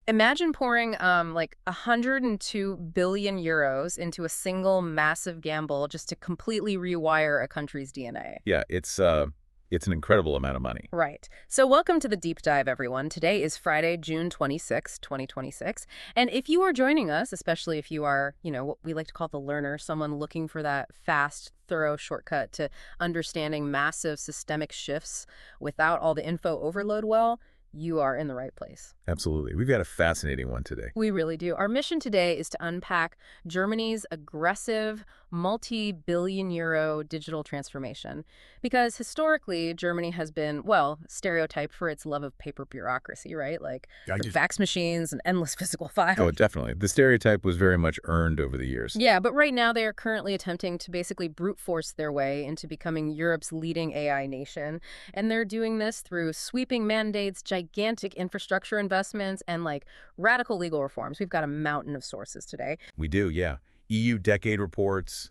Imagine pouring like 102 billion euros into a single massive gamble just to completely rewire a country's DNA. Yeah, it's an incredible amount of money. Right. So welcome to the deep dive, everyone. Today is Friday, June 26, 2026. And if you are joining us, especially if you are, what we like to call the learner, someone looking for that fast, thorough shortcut to understanding massive systemic shifts without all the info overload, well, you are in the right place. Absolutely. We've got a fascinating one today. We really do. Our mission today is to unpack Germany's aggressive, multi-billion euro digital transformation. Because historically, Germany has been, well, stereotyped for its love of paper bureaucracy, right? Like I the just fax machines and endless physical Oh, files. definitely. The stereotype was very much earned over the years. Yeah, but right now they are currently attempting to basically brute force their way into becoming Europe's leading AI nation. And they're doing this through sweeping mandates, gigantic infrastructure investments, and like radical legal reforms. We've got a mountain of sources today. We do, yeah. EU decade reports,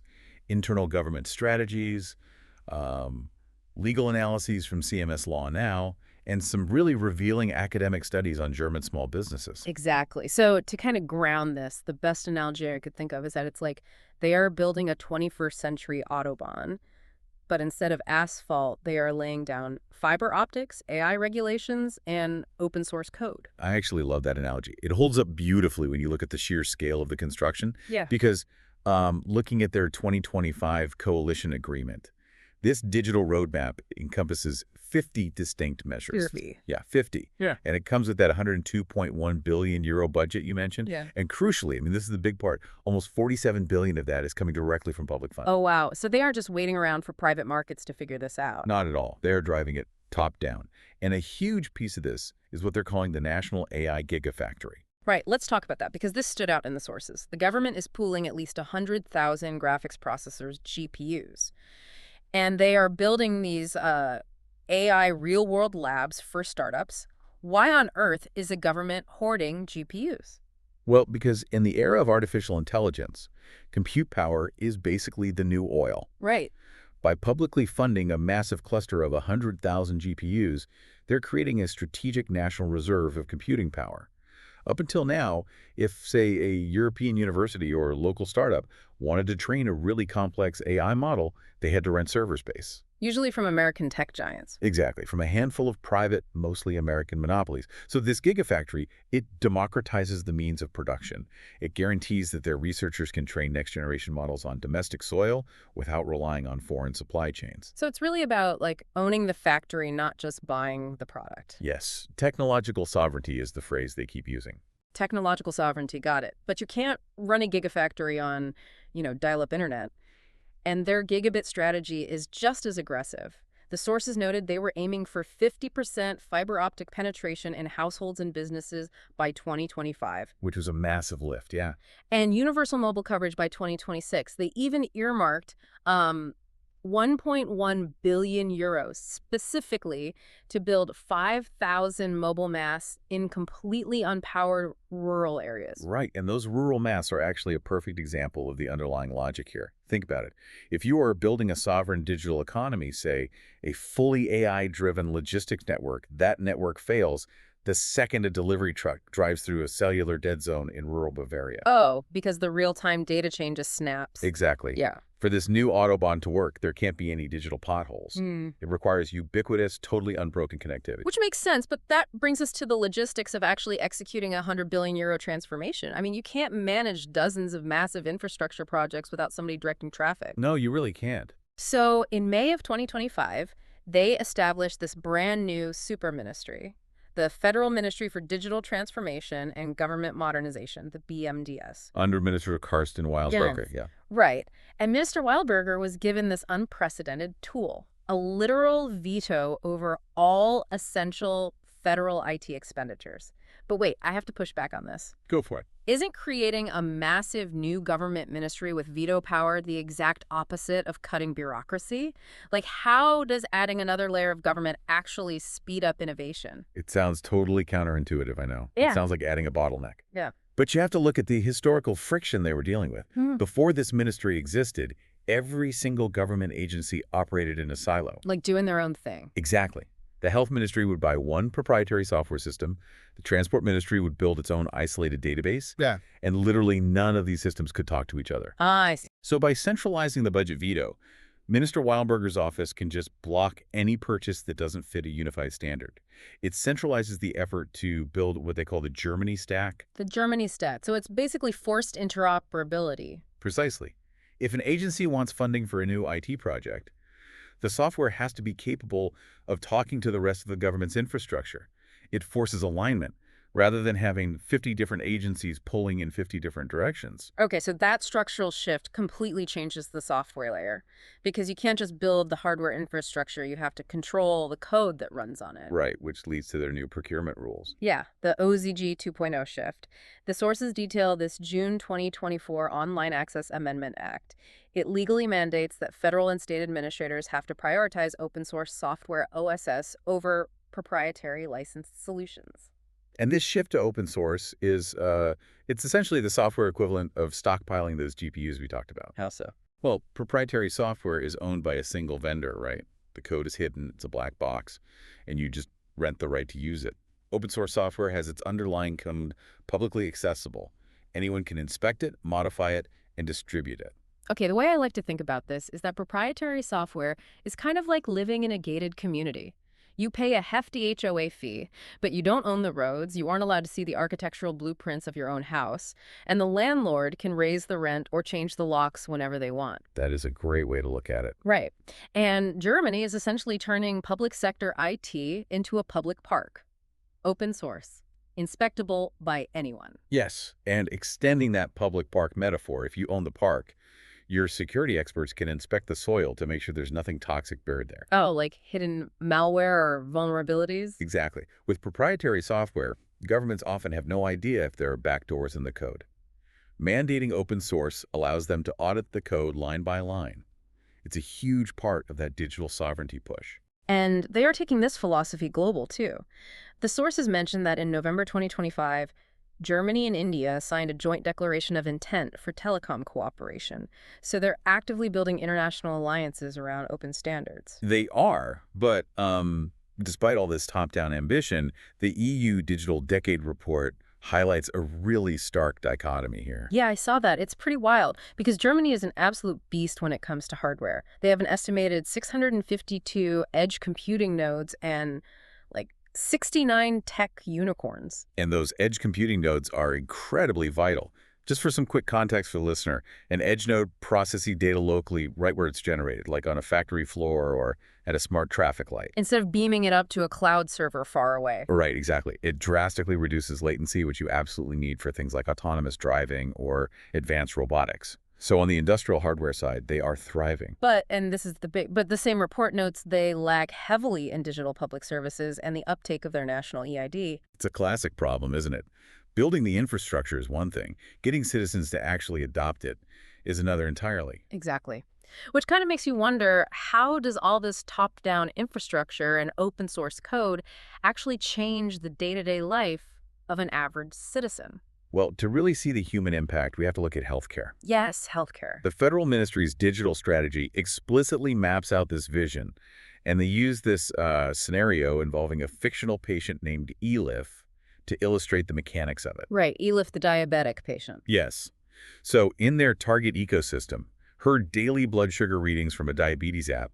internal government strategies, um, legal analyses from CMS Law Now, and some really revealing academic studies on German small businesses. Exactly. So to kind of ground this, the best analogy I could think of is that it's like they are building a 21st century Autobahn, but instead of asphalt, they are laying down fiber optics, AI regulations, and open source code. I actually love that analogy. It holds up beautifully when you look at the sheer scale of the construction, Yeah. because looking at their 2025 coalition agreement, this digital roadmap encompasses 50 distinct measures. 50. Yeah, 50. Yeah. And it comes with that 102.1 billion euro budget you mentioned. Yeah. And crucially, I mean, this is the big part, almost 47 billion of that is coming directly from public funds. Oh, wow. So they aren't just waiting around for private markets to figure this out. Not at all. They're driving it top down. And a huge piece of this is what they're calling the National AI Gigafactory. Right. Let's talk about that because this stood out in the sources. The government is pooling at least 100,000 graphics processors, GPUs. And they are building these AI real-world labs for startups. Why on earth is the government hoarding GPUs? Well, because in the era of artificial intelligence, compute power is basically the new oil. Right. By publicly funding a massive cluster of 100,000 GPUs, they're creating a strategic national reserve of computing power. Up until now, if, say, a European university or local startup wanted to train a really complex AI model, they had to rent server space. Usually from American tech giants. Exactly, from a handful of private, mostly American monopolies. So this gigafactory, it democratizes the means of production. It guarantees that their researchers can train next-generation models on domestic soil without relying on foreign supply chains. So it's really about like owning the factory, not just buying the product. Yes, technological sovereignty is the phrase they keep using. Technological sovereignty, got it. But you can't run a gigafactory on, dial-up internet. And their gigabit strategy is just as aggressive. The sources noted they were aiming for 50% fiber optic penetration in households and businesses by 2025. Which was a massive lift, yeah. And universal mobile coverage by 2026. They even earmarked 1.1 billion euros specifically to build 5,000 mobile masts in completely unpowered rural areas. Right, and those rural masts are actually a perfect example of the underlying logic here. Think about it. If you are building a sovereign digital economy, say, a fully AI-driven logistics network, that network fails the second a delivery truck drives through a cellular dead zone in rural Bavaria. Oh, because the real-time data chain just snaps. Exactly. Yeah. For this new Autobahn to work, there can't be any digital potholes. It requires ubiquitous, totally unbroken connectivity. Which makes sense, but that brings us to the logistics of actually executing a 100 billion euro transformation. I mean, you can't manage dozens of massive infrastructure projects without somebody directing traffic. No, you really can't. So in May of 2025, they established this brand new super ministry, the Federal Ministry for Digital Transformation and Government Modernization, the BMDS. Under Minister Karsten Weilsberger, yeah. Right. And Minister Weilberger was given this unprecedented tool, a literal veto over all essential federal IT expenditures. But wait, I have to push back on this. Go for it. Isn't creating a massive new government ministry with veto power the exact opposite of cutting bureaucracy? Like, how does adding another layer of government actually speed up innovation? It sounds totally counterintuitive, I know. Yeah. It sounds like adding a bottleneck. Yeah. But you have to look at the historical friction they were dealing with. Before this ministry existed, every single government agency operated in a silo. Like doing their own thing. Exactly. The health ministry would buy one proprietary software system, the transport ministry would build its own isolated database, Yeah. and literally none of these systems could talk to each other. Ah, I see. So by centralizing the budget veto, Minister Weilberger's office can just block any purchase that doesn't fit a unified standard. It centralizes the effort to build what they call the Germany stack. The Germany stat. So it's basically forced interoperability. Precisely. If an agency wants funding for a new IT project, the software has to be capable of talking to the rest of the government's infrastructure. It forces alignment, rather than having 50 different agencies pulling in 50 different directions. Okay, so that structural shift completely changes the software layer because you can't just build the hardware infrastructure, you have to control the code that runs on it. Right, which leads to their new procurement rules. Yeah, the OZG 2.0 shift. The sources detail this June 2024 Online Access Amendment Act. It legally mandates that federal and state administrators have to prioritize open source software OSS over proprietary licensed solutions. And this shift to open source is, it's essentially the software equivalent of stockpiling those GPUs we talked about. How so? Well, proprietary software is owned by a single vendor, right? The code is hidden, it's a black box, and you just rent the right to use it. Open source software has its underlying code publicly accessible. Anyone can inspect it, modify it, and distribute it. Okay, the way I like to think about this is that proprietary software is kind of like living in a gated community. You pay a hefty HOA fee, but you don't own the roads, you aren't allowed to see the architectural blueprints of your own house, and the landlord can raise the rent or change the locks whenever they want. That is a great way to look at it. Right. And Germany is essentially turning public sector IT into a public park. Open source. Inspectable by anyone. Yes, and extending that public park metaphor, if you own the park, your security experts can inspect the soil to make sure there's nothing toxic buried there. Oh, like hidden malware or vulnerabilities? Exactly. With proprietary software, governments often have no idea if there are backdoors in the code. Mandating open source allows them to audit the code line by line. It's a huge part of that digital sovereignty push. And they are taking this philosophy global, too. The sources mentioned that in November 2025, Germany and India signed a joint declaration of intent for telecom cooperation. So they're actively building international alliances around open standards. They are, but despite all this top-down ambition, the EU Digital Decade Report highlights a really stark dichotomy here. Yeah, I saw that. It's pretty wild because Germany is an absolute beast when it comes to hardware. They have an estimated 652 edge computing nodes and like 69 tech unicorns. And those edge computing nodes are incredibly vital. Just for some quick context for the listener, an edge node processes data locally right where it's generated, like on a factory floor or at a smart traffic light. Instead of beaming it up to a cloud server far away. Right, exactly. It drastically reduces latency, which you absolutely need for things like autonomous driving or advanced robotics. So on the industrial hardware side, they are thriving. But the same report notes they lag heavily in digital public services and the uptake of their national EID. It's a classic problem, isn't it? Building the infrastructure is one thing. Getting citizens to actually adopt it is another entirely. Exactly. Which kind of makes you wonder, how does all this top-down infrastructure and open source code actually change the day-to-day life of an average citizen? Well, to really see the human impact, we have to look at healthcare. Yes, healthcare. The federal ministry's digital strategy explicitly maps out this vision, and they use this scenario involving a fictional patient named Elif to illustrate the mechanics of it. Right, Elif the diabetic patient. Yes. So in their target ecosystem, her daily blood sugar readings from a diabetes app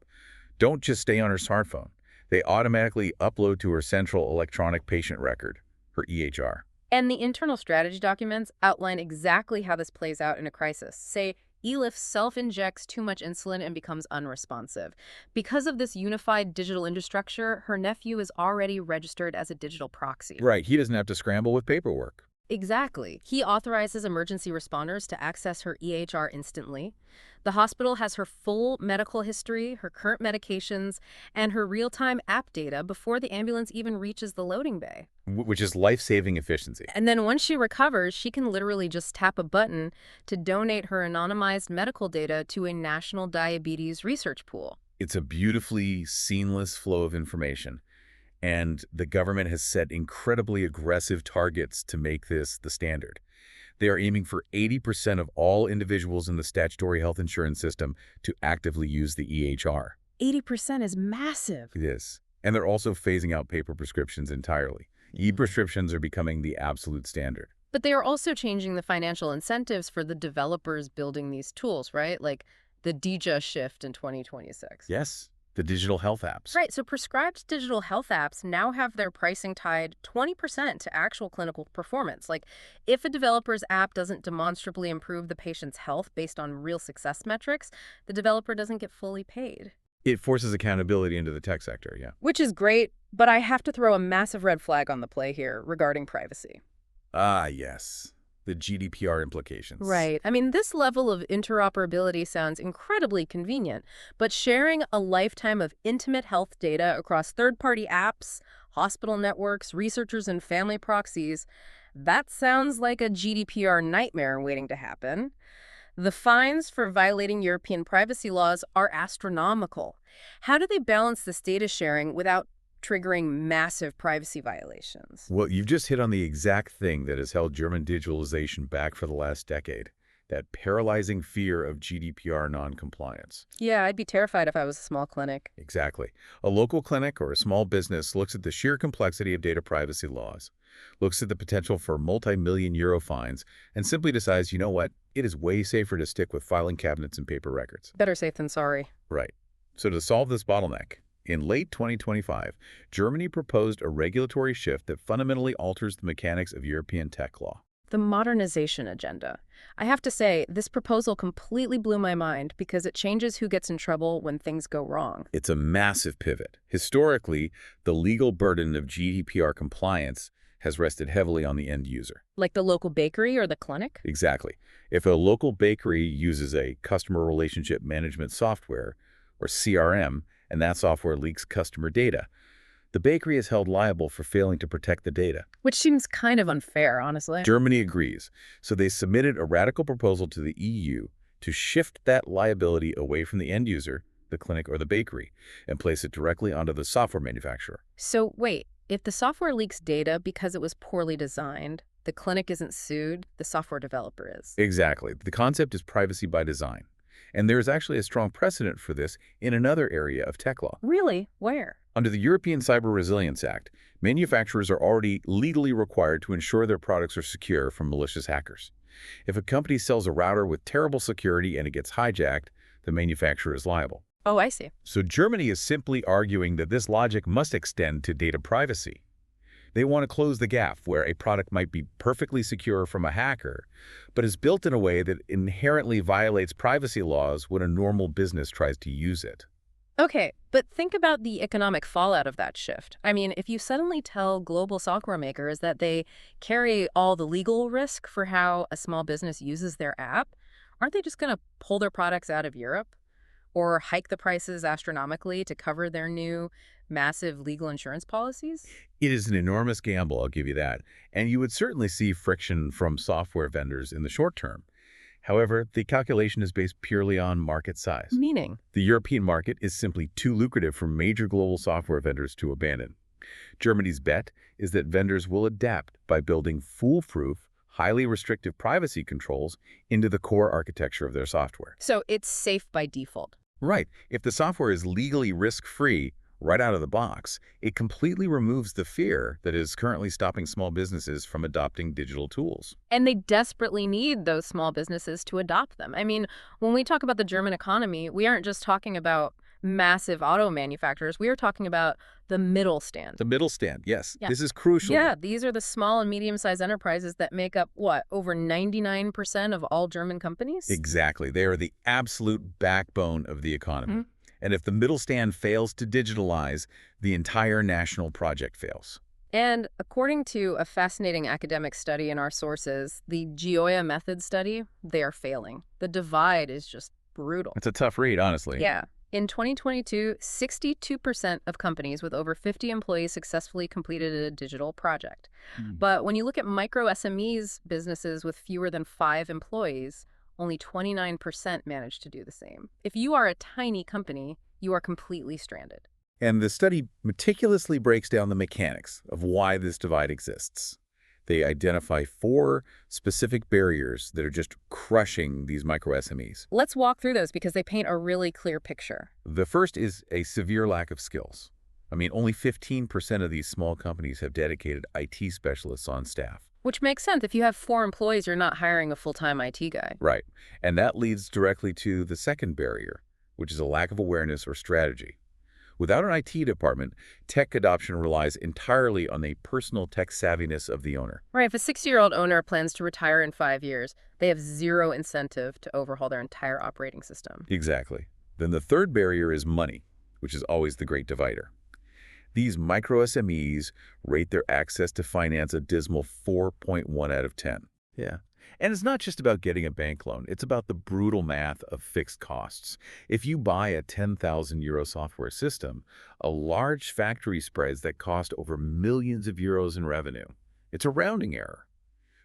don't just stay on her smartphone. They automatically upload to her central electronic patient record, her EHR. And the internal strategy documents outline exactly how this plays out in a crisis. Say, Elif self-injects too much insulin and becomes unresponsive. Because of this unified digital infrastructure, her nephew is already registered as a digital proxy. Right, he doesn't have to scramble with paperwork. Exactly. He authorizes emergency responders to access her EHR instantly. The hospital has her full medical history, her current medications, and her real-time app data before the ambulance even reaches the loading bay. Which is life-saving efficiency. And then once she recovers, she can literally just tap a button to donate her anonymized medical data to a national diabetes research pool. It's a beautifully seamless flow of information. And the government has set incredibly aggressive targets to make this the standard. They are aiming for 80% of all individuals in the statutory health insurance system to actively use the EHR. 80% is massive. It is. And they're also phasing out paper prescriptions entirely. E-prescriptions are becoming the absolute standard. But they are also changing the financial incentives for the developers building these tools, right? Like the DJA shift in 2026. Yes, the digital health apps. Right, so prescribed digital health apps now have their pricing tied 20% to actual clinical performance. Like, if a developer's app doesn't demonstrably improve the patient's health based on real success metrics, the developer doesn't get fully paid. It forces accountability into the tech sector, yeah. Which is great, but I have to throw a massive red flag on the play here regarding privacy. Ah, yes. The GDPR implications. Right. I mean, this level of interoperability sounds incredibly convenient, but sharing a lifetime of intimate health data across third-party apps, hospital networks, researchers, and family proxies, that sounds like a GDPR nightmare waiting to happen. The fines for violating European privacy laws are astronomical. How do they balance this data sharing without triggering massive privacy violations? Well, you've just hit on the exact thing that has held German digitalization back for the last decade, that paralyzing fear of GDPR noncompliance. Yeah, I'd be terrified if I was a small clinic. Exactly. A local clinic or a small business looks at the sheer complexity of data privacy laws, looks at the potential for multi-million euro fines, and simply decides, you know what, it is way safer to stick with filing cabinets and paper records. Better safe than sorry. Right. So to solve this bottleneck, in late 2025, Germany proposed a regulatory shift that fundamentally alters the mechanics of European tech law. The modernization agenda. I have to say, this proposal completely blew my mind because it changes who gets in trouble when things go wrong. It's a massive pivot. Historically, the legal burden of GDPR compliance has rested heavily on the end user. Like the local bakery or the clinic? Exactly. If a local bakery uses a customer relationship management software, or CRM, and that software leaks customer data, the bakery is held liable for failing to protect the data. Which seems kind of unfair, honestly. Germany agrees, so they submitted a radical proposal to the EU to shift that liability away from the end user, the clinic or the bakery, and place it directly onto the software manufacturer. So wait, if the software leaks data because it was poorly designed, the clinic isn't sued, the software developer is. Exactly. The concept is privacy by design. And there is actually a strong precedent for this in another area of tech law. Really? Where? Under the European Cyber Resilience Act, manufacturers are already legally required to ensure their products are secure from malicious hackers. If a company sells a router with terrible security and it gets hijacked, the manufacturer is liable. Oh, I see. So Germany is simply arguing that this logic must extend to data privacy. They want to close the gap where a product might be perfectly secure from a hacker, but is built in a way that inherently violates privacy laws when a normal business tries to use it. Okay, but think about the economic fallout of that shift. I mean, if you suddenly tell global software makers that they carry all the legal risk for how a small business uses their app, aren't they just going to pull their products out of Europe? Or hike the prices astronomically to cover their new massive legal insurance policies? It is an enormous gamble, I'll give you that, and you would certainly see friction from software vendors in the short term. However, the calculation is based purely on market size. Meaning? The European market is simply too lucrative for major global software vendors to abandon. Germany's bet is that vendors will adapt by building foolproof, highly restrictive privacy controls into the core architecture of their software. So it's safe by default. Right. If the software is legally risk-free right out of the box, it completely removes the fear that is currently stopping small businesses from adopting digital tools. And they desperately need those small businesses to adopt them. I mean, when we talk about the German economy, we aren't just talking about massive auto manufacturers. We are talking about the middle stand. The middle stand, yes. Yeah. This is crucial. Yeah, these are the small and medium-sized enterprises that make up, what, over 99% of all German companies? Exactly. They are the absolute backbone of the economy. Mm-hmm. And if the middle stand fails to digitalize, the entire national project fails. And according to a fascinating academic study in our sources, the Gioia method study, they are failing. The divide is just brutal. It's a tough read, honestly. Yeah. In 2022, 62% of companies with over 50 employees successfully completed a digital project. But when you look at micro SMEs, businesses with fewer than 5 employees, only 29% managed to do the same. If you are a tiny company, you are completely stranded. And the study meticulously breaks down the mechanics of why this divide exists. They identify 4 specific barriers that are just crushing these micro SMEs. Let's walk through those because they paint a really clear picture. The first is a severe lack of skills. I mean, only 15% of these small companies have dedicated IT specialists on staff. Which makes sense. If you have 4 employees, you're not hiring a full-time IT guy. Right. And that leads directly to the second barrier, which is a lack of awareness or strategy. Without an IT department, tech adoption relies entirely on the personal tech savviness of the owner. Right, if a 60-year-old owner plans to retire in 5 years, they have zero incentive to overhaul their entire operating system. Exactly. Then the third barrier is money, which is always the great divider. These micro SMEs rate their access to finance a dismal 4.1 out of 10. Yeah. And it's not just about getting a bank loan. It's about the brutal math of fixed costs. If you buy a 10,000 euro software system, a large factory spreads that cost over millions of euros in revenue. It's a rounding error.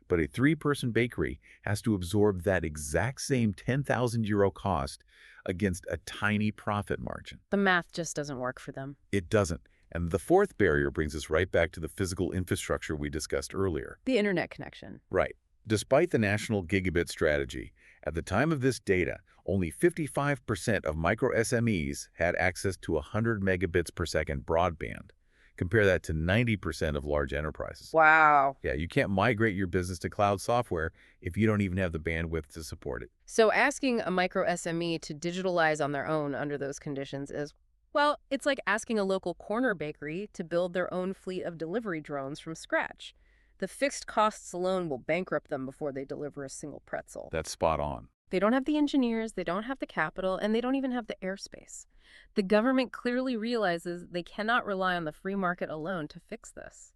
But a three-person bakery has to absorb that exact same 10,000 euro cost against a tiny profit margin. The math just doesn't work for them. It doesn't. And the fourth barrier brings us right back to the physical infrastructure we discussed earlier. The internet connection. Right. Despite the national gigabit strategy, at the time of this data, only 55% of micro SMEs had access to 100 megabits per second broadband. Compare that to 90% of large enterprises. Wow. Yeah, you can't migrate your business to cloud software if you don't even have the bandwidth to support it. So asking a micro SME to digitalize on their own under those conditions is, well, it's like asking a local corner bakery to build their own fleet of delivery drones from scratch. The fixed costs alone will bankrupt them before they deliver a single pretzel. That's spot on. They don't have the engineers, they don't have the capital, and they don't even have the airspace. The government clearly realizes they cannot rely on the free market alone to fix this.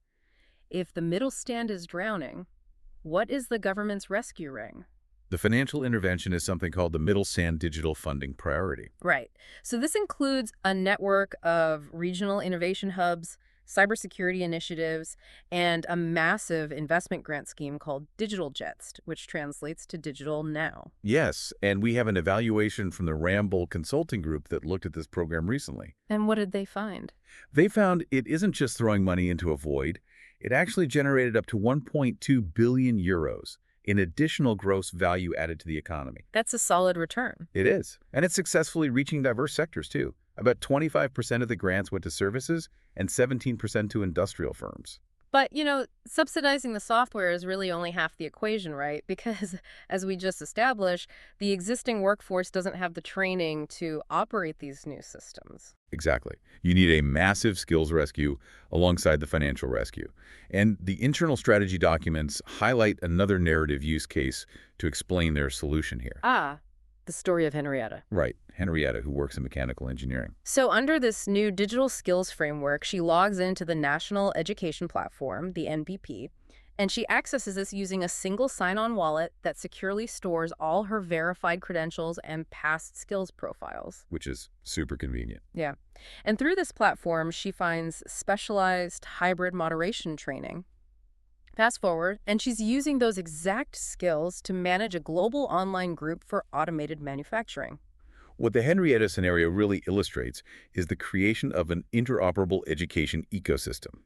If the middle stand is drowning, what is the government's rescue ring? The financial intervention is something called the Middle Sand Digital Funding Priority. Right. So this includes a network of regional innovation hubs, cybersecurity initiatives, and a massive investment grant scheme called Digital Jets, which translates to Digital Now. Yes, and we have an evaluation from the Ramble Consulting Group that looked at this program recently. And what did they find? They found it isn't just throwing money into a void. It actually generated up to 1.2 billion euros in additional gross value added to the economy. That's a solid return. It is. And it's successfully reaching diverse sectors, too. About 25% of the grants went to services and 17% to industrial firms. But, subsidizing the software is really only half the equation, right? Because, as we just established, the existing workforce doesn't have the training to operate these new systems. Exactly. You need a massive skills rescue alongside the financial rescue. And the internal strategy documents highlight another narrative use case to explain their solution here. Ah, the story of Henrietta. Right. Henrietta, who works in mechanical engineering. So under this new digital skills framework, she logs into the National Education Platform, the NBP, and she accesses this using a single sign-on wallet that securely stores all her verified credentials and past skills profiles. Which is super convenient. Yeah. And through this platform, she finds specialized hybrid moderation training. Fast forward, and she's using those exact skills to manage a global online group for automated manufacturing. What the Henrietta scenario really illustrates is the creation of an interoperable education ecosystem.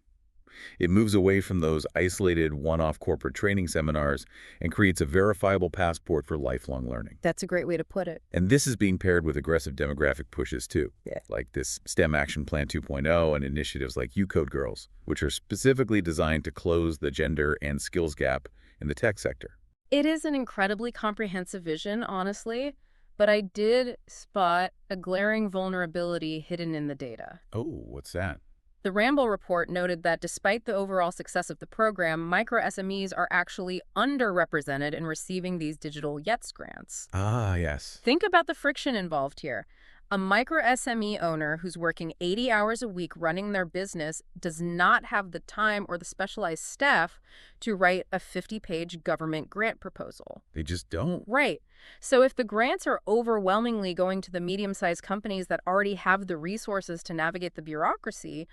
It moves away from those isolated one-off corporate training seminars and creates a verifiable passport for lifelong learning. That's a great way to put it. And this is being paired with aggressive demographic pushes too, like this STEM Action Plan 2.0 and initiatives like Code Girls, which are specifically designed to close the gender and skills gap in the tech sector. It is an incredibly comprehensive vision, honestly, but I did spot a glaring vulnerability hidden in the data. Oh, what's that? The Ramble report noted that despite the overall success of the program, micro SMEs are actually underrepresented in receiving these digital YETS grants. Ah, yes. Think about the friction involved here. A micro SME owner who's working 80 hours a week running their business does not have the time or the specialized staff to write a 50-page government grant proposal. They just don't. Right. So if the grants are overwhelmingly going to the medium-sized companies that already have the resources to navigate the bureaucracy,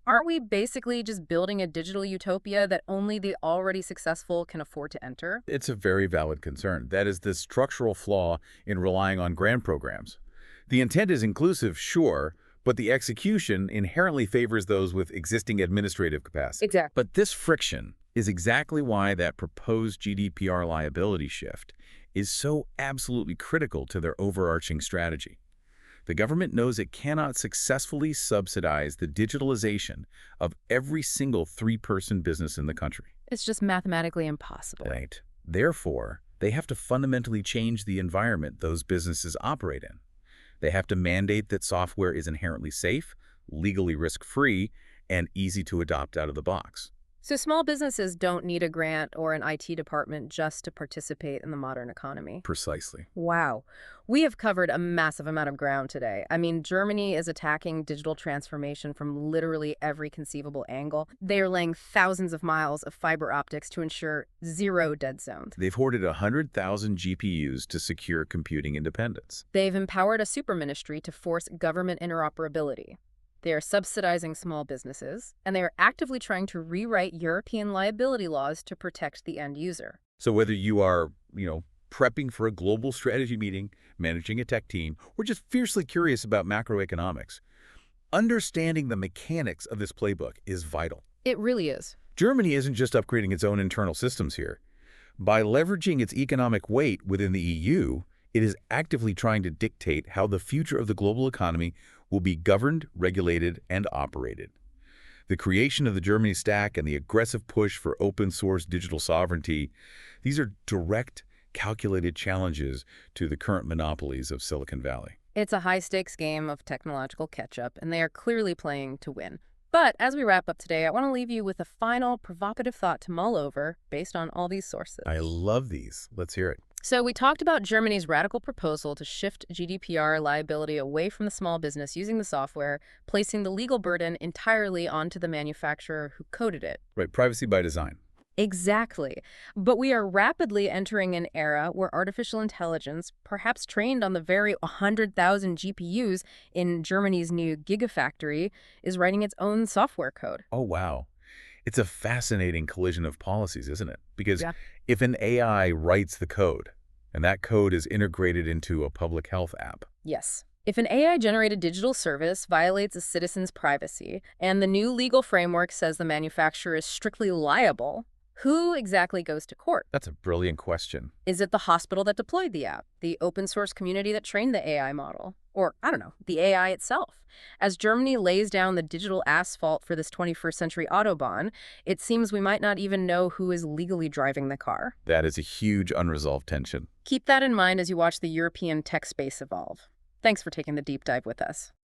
aren't we basically just building a digital utopia that only the already successful can afford to enter? It's a very valid concern. That is the structural flaw in relying on grant programs. The intent is inclusive, sure, but the execution inherently favors those with existing administrative capacity. Exactly. But this friction is exactly why that proposed GDPR liability shift is so absolutely critical to their overarching strategy. The government knows it cannot successfully subsidize the digitalization of every single three-person business in the country. It's just mathematically impossible. Right. Therefore, they have to fundamentally change the environment those businesses operate in. They have to mandate that software is inherently safe, legally risk-free, and easy to adopt out of the box. So small businesses don't need a grant or an IT department just to participate in the modern economy. Precisely. Wow. We have covered a massive amount of ground today. I mean, Germany is attacking digital transformation from literally every conceivable angle. They are laying thousands of miles of fiber optics to ensure zero dead zones. They've hoarded 100,000 GPUs to secure computing independence. They've empowered a super ministry to force government interoperability. They are subsidizing small businesses, and they are actively trying to rewrite European liability laws to protect the end user. So whether you are, prepping for a global strategy meeting, managing a tech team, or just fiercely curious about macroeconomics, understanding the mechanics of this playbook is vital. It really is. Germany isn't just upgrading its own internal systems here. By leveraging its economic weight within the EU, it is actively trying to dictate how the future of the global economy will be governed, regulated, and operated. The creation of the Germany stack and the aggressive push for open-source digital sovereignty, these are direct, calculated challenges to the current monopolies of Silicon Valley. It's a high-stakes game of technological catch-up, and they are clearly playing to win. But as we wrap up today, I want to leave you with a final provocative thought to mull over based on all these sources. I love these. Let's hear it. So we talked about Germany's radical proposal to shift GDPR liability away from the small business using the software, placing the legal burden entirely onto the manufacturer who coded it. Right, privacy by design. Exactly. But we are rapidly entering an era where artificial intelligence, perhaps trained on the very 100,000 GPUs in Germany's new gigafactory, is writing its own software code. Oh, wow. It's a fascinating collision of policies, isn't it? Because Yeah. if an AI writes the code, and that code is integrated into a public health app, Yes. If an AI-generated digital service violates a citizen's privacy, and the new legal framework says the manufacturer is strictly liable, who exactly goes to court? that's a brilliant question. Is it the hospital that deployed the app, the open source community that trained the AI model, or, I don't know, the AI itself? As Germany lays down the digital asphalt for this 21st century Autobahn, it seems we might not even know who is legally driving the car. That is a huge unresolved tension. Keep that in mind as you watch the European tech space evolve. Thanks for taking the deep dive with us.